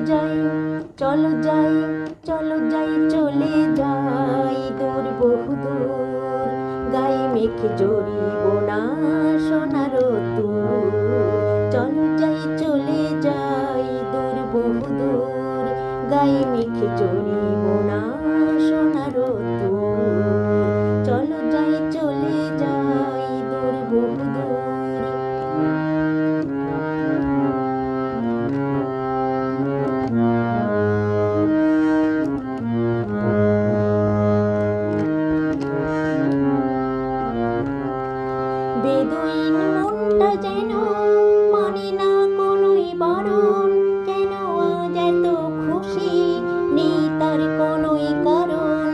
যাই চলো যাই চলো যাই চলে যাই দূর বহুদূর গায়ে মেখে জড়িব না সোনার তুর চলো যাই চলে যাই দূর বহুদূর গায়ে মেখে জড়িব না সোনার তুর চলো যাই চলে যাই দূর বহুদূর বেদুইন মনটা যেন মানে না কোনোই বারণ কেন আজ এত খুশি নেই তার কোনোই কারণ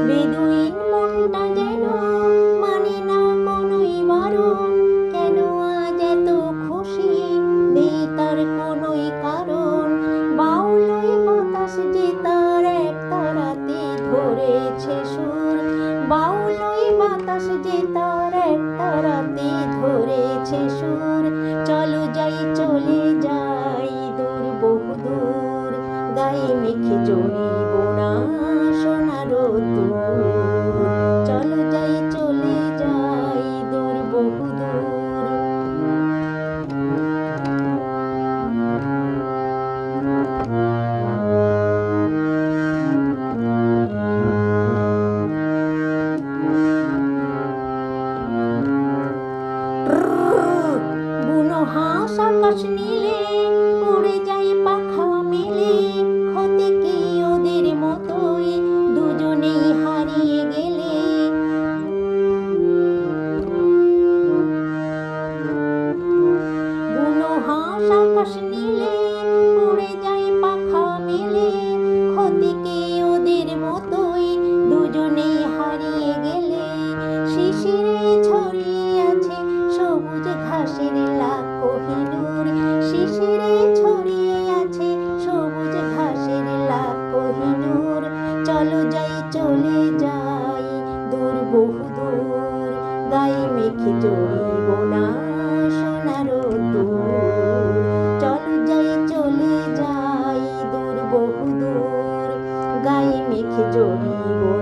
বেদুইন মনটা যেন মানে না কোনোই বারণ কেন আজ এত খুশি নেই তার কোনোই কারণ বাউলই বাতাস যে তার এক তারাতে ধরেছে সুর বাউলই বাতাস যে তার এক তারাতে ধরেছে সুর চলো যাই চলে যাই দূর বহুদূর গায়ে মেখে জড়িব না সোনার তুর চলো যাই চলে যাই দূর বহুদূর হাঁস আকাশ নীলে উড়ে যায় পাখা মেলে ক্ষতি কি ওদের মতোই দুজনেই হারিয়ে গেলে বুনো হাঁস আকাশ নীলে উড়ে যায় পাখা মেলে ক্ষতি কি ওদের মতোই দুজনেই হারিয়ে গেলে শিশিরে ছড়িয়ে আছে সবুজ ঘাসের লাখ কোহিনূর শিশিরে ছড়িয়ে আছে সবুজ ঘাসের লাখ কোহিনূর চলো যাই চলে যাই দূর বহুদূর গায়ে মেখে জড়িব না সোনার তুর চলো যাই চলে যাই দূর বহুদূর গায়ে মেখে জড়িব